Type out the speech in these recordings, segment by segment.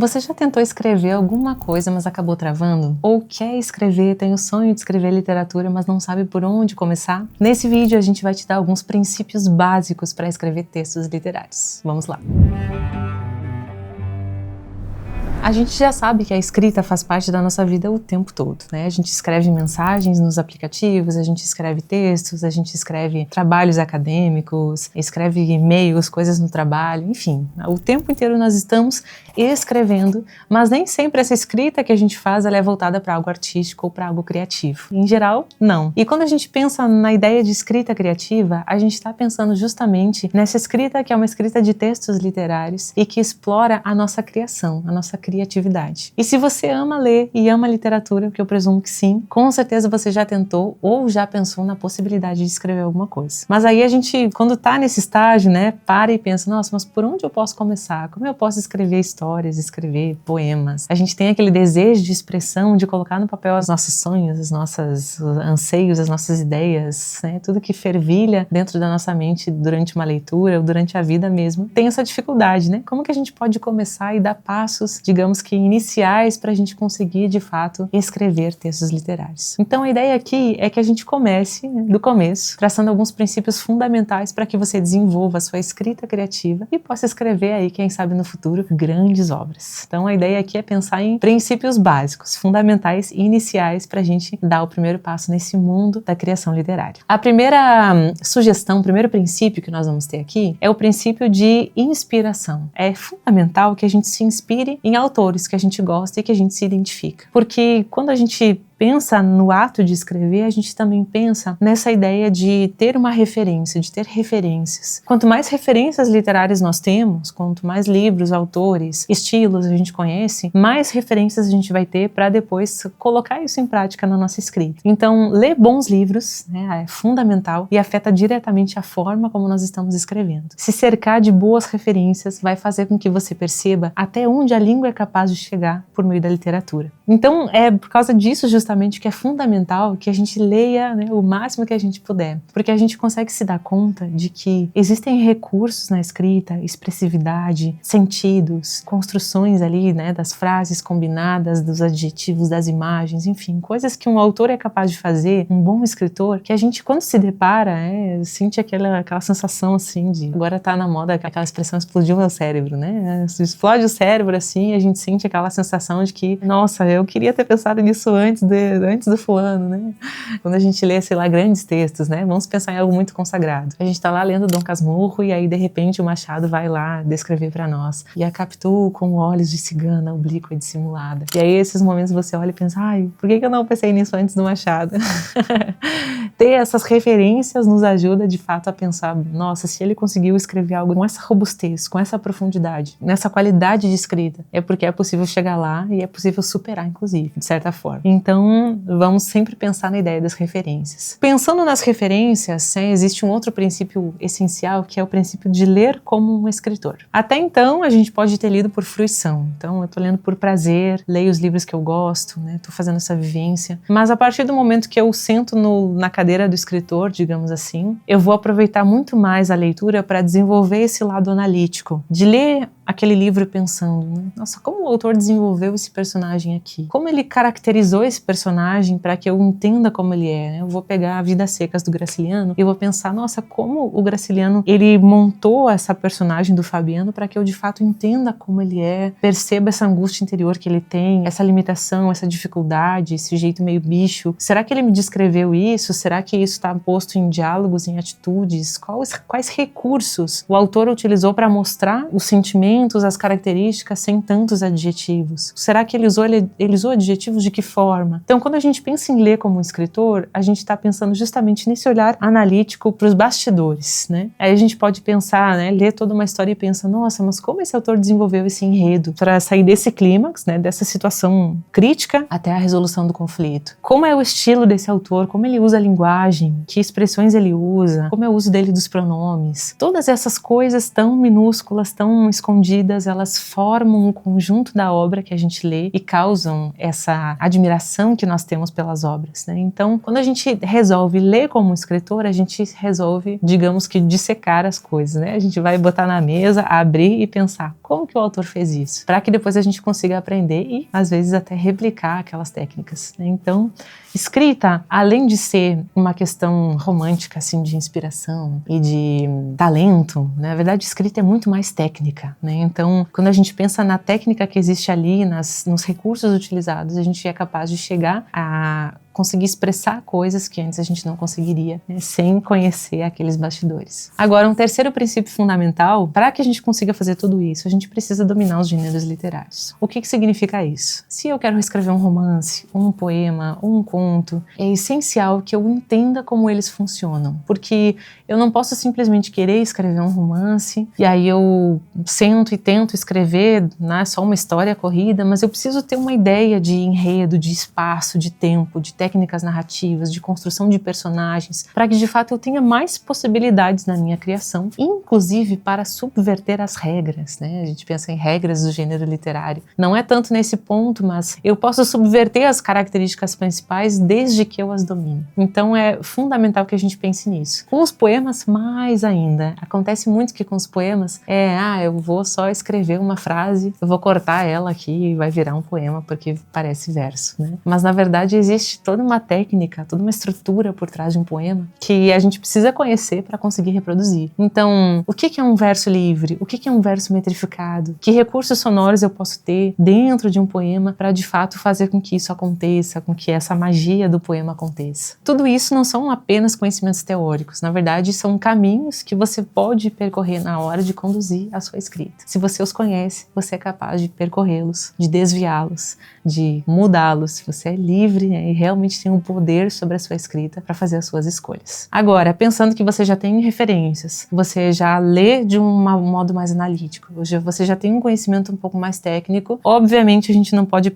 Você já tentou escrever alguma coisa, mas acabou travando? Ou quer escrever, tem o sonho de escrever literatura, mas não sabe por onde começar? Nesse vídeo a gente vai te dar alguns princípios básicos para escrever textos literários. Vamos lá! A gente já sabe que a escrita faz parte da nossa vida o tempo todo, né? A gente escreve mensagens nos aplicativos, a gente escreve textos, a gente escreve trabalhos acadêmicos, escreve e-mails, coisas no trabalho, enfim. O tempo inteiro nós estamos escrevendo, mas nem sempre essa escrita que a gente faz ela é voltada para algo artístico ou para algo criativo. Em geral, não. E quando a gente pensa na ideia de escrita criativa, a gente está pensando justamente nessa escrita que é uma escrita de textos literários e que explora a nossa criação, a nossa criatividade. E se você ama ler e ama literatura, que eu presumo que sim, com certeza você já tentou ou já pensou na possibilidade de escrever alguma coisa. Mas aí a gente, quando tá nesse estágio, né, para e pensa, nossa, mas por onde eu posso começar? Como eu posso escrever histórias, escrever poemas? A gente tem aquele desejo de expressão, de colocar no papel os nossos sonhos, os nossos anseios, as nossas ideias, né, tudo que fervilha dentro da nossa mente durante uma leitura ou durante a vida mesmo. Tem essa dificuldade, né? Como que a gente pode começar e dar passos, digamos que iniciais para a gente conseguir, de fato, escrever textos literários. Então a ideia aqui é que a gente comece do começo, traçando alguns princípios fundamentais para que você desenvolva a sua escrita criativa e possa escrever aí, quem sabe no futuro, grandes obras. Então a ideia aqui é pensar em princípios básicos, fundamentais e iniciais para a gente dar o primeiro passo nesse mundo da criação literária. A primeira sugestão, o primeiro princípio que nós vamos ter aqui é o princípio de inspiração. É fundamental que a gente se inspire em autores que a gente gosta e que a gente se identifica. Porque quando a gente pensa no ato de escrever, a gente também pensa nessa ideia de ter uma referência, de ter referências. Quanto mais referências literárias nós temos, quanto mais livros, autores, estilos a gente conhece, mais referências a gente vai ter para depois colocar isso em prática na nossa escrita. Então, ler bons livros, né, é fundamental e afeta diretamente a forma como nós estamos escrevendo. Se cercar de boas referências vai fazer com que você perceba até onde a língua é capaz de chegar por meio da literatura. Então, é por causa disso justamente que é fundamental que a gente leia, né, o máximo que a gente puder, porque a gente consegue se dar conta de que existem recursos na escrita, expressividade, sentidos, construções ali, né, das frases combinadas, dos adjetivos, das imagens, enfim, coisas que um autor é capaz de fazer, um bom escritor, que a gente, quando se depara, sente aquela sensação assim de, agora tá na moda aquela expressão explodiu meu cérebro, né, explode o cérebro assim, a gente sente aquela sensação de que, nossa, eu queria ter pensado nisso antes do fulano, né? Quando a gente lê, sei lá, grandes textos, né? Vamos pensar em algo muito consagrado. A gente tá lá lendo Dom Casmurro e aí, de repente, o Machado vai lá descrever pra nós. E a Capitu com olhos de cigana, oblíqua e dissimulada. E aí, esses momentos você olha e pensa, ai, por que eu não pensei nisso antes do Machado? Ter essas referências nos ajuda, de fato, a pensar, nossa, se ele conseguiu escrever algo com essa robustez, com essa profundidade, nessa qualidade de escrita, é porque é possível chegar lá e é possível superar, inclusive, de certa forma. Então, vamos sempre pensar na ideia das referências. Pensando nas referências, existe um outro princípio essencial, que é o princípio de ler como um escritor. Até então, a gente pode ter lido por fruição. Então, eu tô lendo por prazer, leio os livros que eu gosto, né? Tô fazendo essa vivência. Mas a partir do momento que eu sento na cadeira do escritor, digamos assim, eu vou aproveitar muito mais a leitura para desenvolver esse lado analítico, de ler aquele livro pensando, né? Nossa, como o autor desenvolveu esse personagem aqui? Como ele caracterizou esse personagem para que eu entenda como ele é, né? Eu vou pegar Vidas Secas do Graciliano e vou pensar, nossa, como o Graciliano, ele montou essa personagem do Fabiano para que eu de fato entenda como ele é, perceba essa angústia interior que ele tem, essa limitação, essa dificuldade, esse jeito meio bicho. Será que ele me descreveu isso? Será que isso está posto em diálogos, em atitudes? Quais recursos o autor utilizou para mostrar os sentimentos, as características sem tantos adjetivos? Será que ele usou adjetivos de que forma? Então, quando a gente pensa em ler como um escritor, a gente está pensando justamente nesse olhar analítico para os bastidores, né? Aí a gente pode pensar, né, ler toda uma história e pensa, nossa, mas como esse autor desenvolveu esse enredo para sair desse clímax, né, dessa situação crítica até a resolução do conflito? Como é o estilo desse autor? Como ele usa a linguagem? Que expressões ele usa? Como é o uso dele dos pronomes? Todas essas coisas tão minúsculas, tão escondidas, escondidas, elas formam um conjunto da obra que a gente lê e causam essa admiração que nós temos pelas obras, né? Então, quando a gente resolve ler como escritor, a gente resolve, digamos que, dissecar as coisas, né? A gente vai botar na mesa, abrir e pensar como que o autor fez isso, para que depois a gente consiga aprender e, às vezes, até replicar aquelas técnicas, né? Então, escrita, além de ser uma questão romântica, assim, de inspiração e de talento, né? Na verdade, escrita é muito mais técnica, né? Então, quando a gente pensa na técnica que existe ali, nos recursos utilizados, a gente é capaz de chegar a conseguir expressar coisas que antes a gente não conseguiria, né, sem conhecer aqueles bastidores. Agora, um terceiro princípio fundamental, para que a gente consiga fazer tudo isso, a gente precisa dominar os gêneros literários. O que significa isso? Se eu quero escrever um romance, um poema, um conto, é essencial que eu entenda como eles funcionam, porque eu não posso simplesmente querer escrever um romance e aí eu sento e tento escrever, né, só uma história corrida, mas eu preciso ter uma ideia de enredo, de espaço, de tempo, de técnicas narrativas, de construção de personagens, para que de fato eu tenha mais possibilidades na minha criação, inclusive para subverter as regras, né? A gente pensa em regras do gênero literário. Não é tanto nesse ponto, mas eu posso subverter as características principais desde que eu as domine. Então é fundamental que a gente pense nisso. Com os poemas, mais ainda. Acontece muito que com os poemas eu vou só escrever uma frase, eu vou cortar ela aqui e vai virar um poema porque parece verso, né? Mas na verdade existe toda uma técnica, toda uma estrutura por trás de um poema que a gente precisa conhecer para conseguir reproduzir. Então, o que é um verso livre? O que é um verso metrificado? Que recursos sonoros eu posso ter dentro de um poema para de fato fazer com que isso aconteça, com que essa magia do poema aconteça? Tudo isso não são apenas conhecimentos teóricos, na verdade são caminhos que você pode percorrer na hora de conduzir a sua escrita. Se você os conhece, você é capaz de percorrê-los, de desviá-los, de mudá-los. Você é livre, né, e realmente tem um poder sobre a sua escrita para fazer as suas escolhas. Agora, pensando que você já tem referências, você já lê de um modo mais analítico, você já tem um conhecimento um pouco mais técnico, obviamente a gente não pode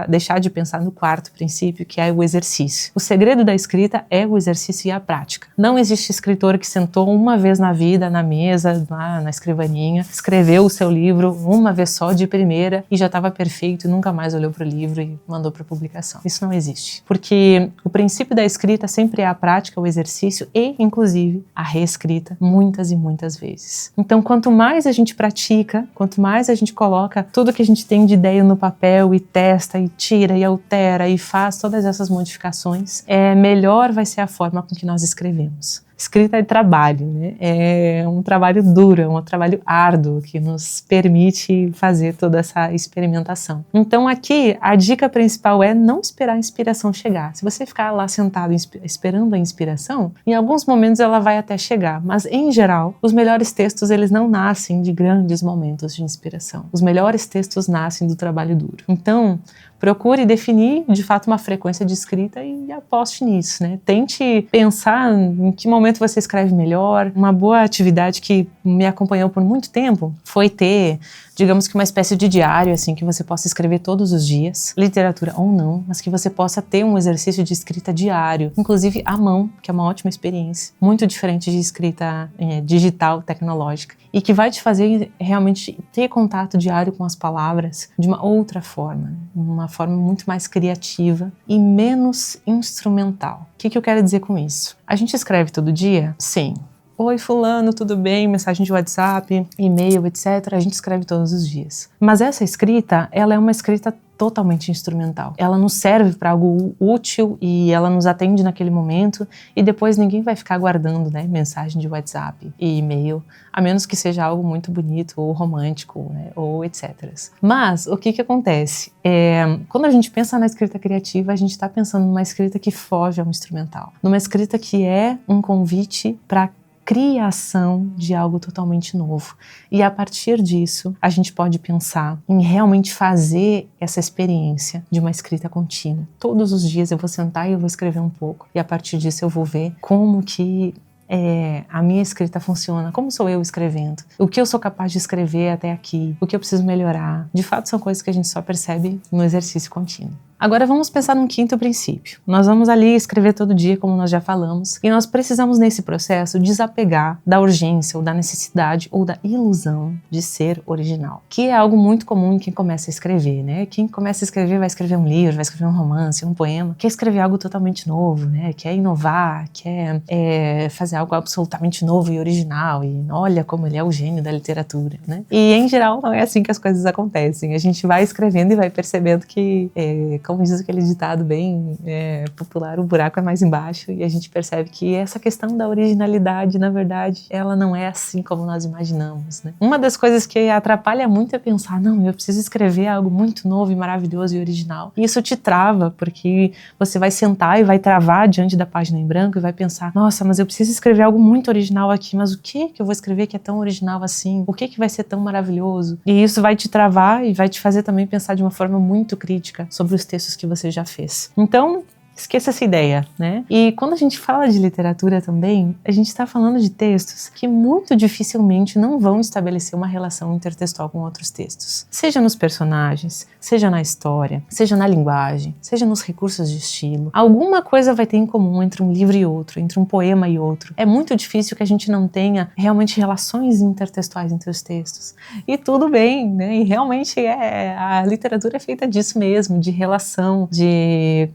deixar de pensar no quarto princípio, que é o exercício. O segredo da escrita é o exercício e a prática. Não existe escritor que sentou uma vez na vida, na mesa, lá na escrivaninha, escreveu o seu livro uma vez só de primeira e já estava perfeito e nunca mais olhou para o livro e mandou para publicação. Isso não existe. Porque o princípio da escrita sempre é a prática, o exercício e, inclusive, a reescrita muitas e muitas vezes. Então, quanto mais a gente pratica, quanto mais a gente coloca tudo que a gente tem de ideia no papel e testa e tira e altera e faz todas essas modificações, melhor vai ser a forma com que nós escrevemos. Escrita é trabalho, né? É um trabalho duro, é um trabalho árduo que nos permite fazer toda essa experimentação. Então aqui a dica principal é não esperar a inspiração chegar. Se você ficar lá sentado esperando a inspiração, em alguns momentos ela vai até chegar, mas em geral os melhores textos eles não nascem de grandes momentos de inspiração. Os melhores textos nascem do trabalho duro. Então procure definir, de fato, uma frequência de escrita e aposte nisso, né? Tente pensar em que momento você escreve melhor. Uma boa atividade que me acompanhou por muito tempo foi ter, digamos que uma espécie de diário, assim, que você possa escrever todos os dias, literatura ou não, mas que você possa ter um exercício de escrita diário, inclusive à mão, que é uma ótima experiência, muito diferente de escrita digital, tecnológica, e que vai te fazer realmente ter contato diário com as palavras de uma outra forma, uma forma muito mais criativa e menos instrumental. O que eu quero dizer com isso? A gente escreve todo dia? Sim. Oi fulano, tudo bem? Mensagem de WhatsApp, e-mail, etc. A gente escreve todos os dias. Mas essa escrita, ela é uma escrita totalmente instrumental. Ela nos serve para algo útil e ela nos atende naquele momento e depois ninguém vai ficar guardando, né, mensagem de WhatsApp e e-mail, a menos que seja algo muito bonito ou romântico, né, ou etc. Mas o que acontece? Quando a gente pensa na escrita criativa, a gente está pensando numa escrita que foge ao instrumental, numa escrita que é um convite para criação de algo totalmente novo. E a partir disso, a gente pode pensar em realmente fazer essa experiência de uma escrita contínua. Todos os dias eu vou sentar e eu vou escrever um pouco. E a partir disso eu vou ver como que a minha escrita funciona, como sou eu escrevendo, o que eu sou capaz de escrever até aqui, o que eu preciso melhorar. De fato, são coisas que a gente só percebe no exercício contínuo. Agora vamos pensar num quinto princípio. Nós vamos ali escrever todo dia, como nós já falamos, e nós precisamos nesse processo desapegar da urgência ou da necessidade ou da ilusão de ser original, que é algo muito comum em quem começa a escrever, né? Quem começa a escrever vai escrever um livro, vai escrever um romance, um poema, quer escrever algo totalmente novo, né? Quer inovar, quer fazer algo absolutamente novo e original, e olha como ele é o gênio da literatura, né? E em geral não é assim que as coisas acontecem. A gente vai escrevendo e vai percebendo que como diz aquele ditado bem popular, o buraco é mais embaixo, e a gente percebe que essa questão da originalidade, na verdade, ela não é assim como nós imaginamos, né? Uma das coisas que atrapalha muito é pensar, não, eu preciso escrever algo muito novo e maravilhoso e original. E isso te trava, porque você vai sentar e vai travar diante da página em branco e vai pensar, nossa, mas eu preciso escrever algo muito original aqui, mas o que eu vou escrever que é tão original assim? O que vai ser tão maravilhoso? E isso vai te travar e vai te fazer também pensar de uma forma muito crítica sobre os textos que você já fez. Então, esqueça essa ideia, né? E quando a gente fala de literatura também, a gente está falando de textos que muito dificilmente não vão estabelecer uma relação intertextual com outros textos. Seja nos personagens, seja na história, seja na linguagem, seja nos recursos de estilo. Alguma coisa vai ter em comum entre um livro e outro, entre um poema e outro. É muito difícil que a gente não tenha realmente relações intertextuais entre os textos. E tudo bem, né? E realmente a literatura é feita disso mesmo, de relação, de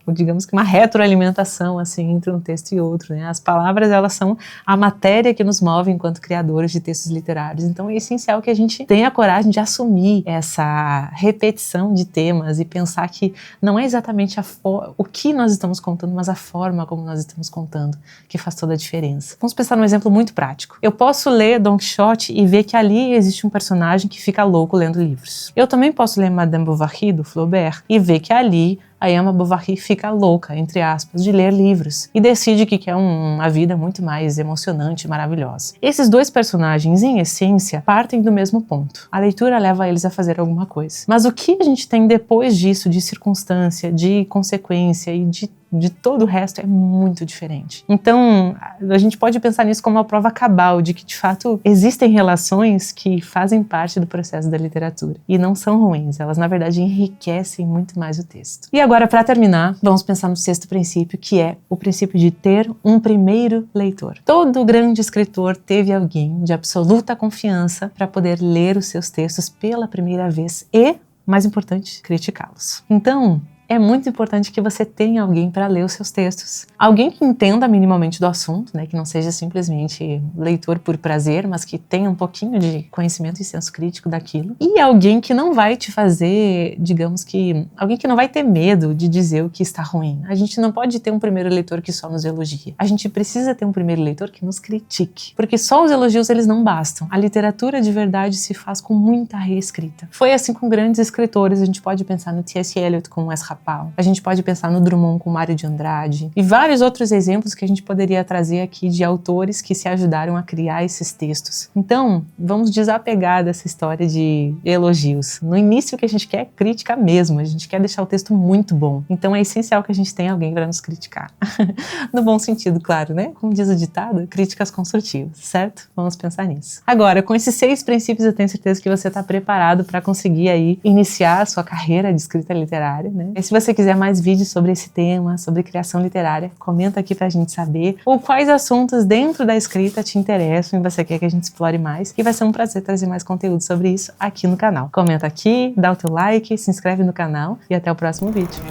digamos que uma retroalimentação assim entre um texto e outro, né? As palavras, elas são a matéria que nos move enquanto criadores de textos literários. Então é essencial que a gente tenha a coragem de assumir essa repetição de temas e pensar que não é exatamente o que nós estamos contando, mas a forma como nós estamos contando que faz toda a diferença. Vamos pensar num exemplo muito prático. Eu posso ler Don Quixote e ver que ali existe um personagem que fica louco lendo livros. Eu também posso ler Madame Bovary, do Flaubert, e ver que ali a Emma Bovary fica louca, entre aspas, de ler livros e decide que quer uma vida muito mais emocionante e maravilhosa. Esses dois personagens, em essência, partem do mesmo ponto. A leitura leva eles a fazer alguma coisa. Mas o que a gente tem depois disso, de circunstância, de consequência e de todo o resto é muito diferente. Então, a gente pode pensar nisso como uma prova cabal de que, de fato, existem relações que fazem parte do processo da literatura e não são ruins, elas, na verdade, enriquecem muito mais o texto. E agora, para terminar, vamos pensar no sexto princípio, que é o princípio de ter um primeiro leitor. Todo grande escritor teve alguém de absoluta confiança para poder ler os seus textos pela primeira vez e, mais importante, criticá-los. Então, é muito importante que você tenha alguém para ler os seus textos. Alguém que entenda minimamente do assunto, né? Que não seja simplesmente leitor por prazer, mas que tenha um pouquinho de conhecimento e senso crítico daquilo. E alguém que não vai te fazer, digamos que... alguém que não vai ter medo de dizer o que está ruim. A gente não pode ter um primeiro leitor que só nos elogia. A gente precisa ter um primeiro leitor que nos critique. Porque só os elogios, eles não bastam. A literatura de verdade se faz com muita reescrita. Foi assim com grandes escritores. A gente pode pensar no T.S. Eliot com Ezra Pound. A gente pode pensar no Drummond com Mário de Andrade e vários outros exemplos que a gente poderia trazer aqui de autores que se ajudaram a criar esses textos. Então, vamos desapegar dessa história de elogios. No início, o que a gente quer é crítica mesmo, a gente quer deixar o texto muito bom. Então é essencial que a gente tenha alguém para nos criticar. No bom sentido, claro, né? Como diz o ditado, críticas construtivas, certo? Vamos pensar nisso. Agora, com esses 6 princípios, eu tenho certeza que você está preparado para conseguir aí iniciar a sua carreira de escrita literária, né? Se você quiser mais vídeos sobre esse tema, sobre criação literária, comenta aqui pra gente saber ou quais assuntos dentro da escrita te interessam e você quer que a gente explore mais. E vai ser um prazer trazer mais conteúdo sobre isso aqui no canal. Comenta aqui, dá o teu like, se inscreve no canal e até o próximo vídeo.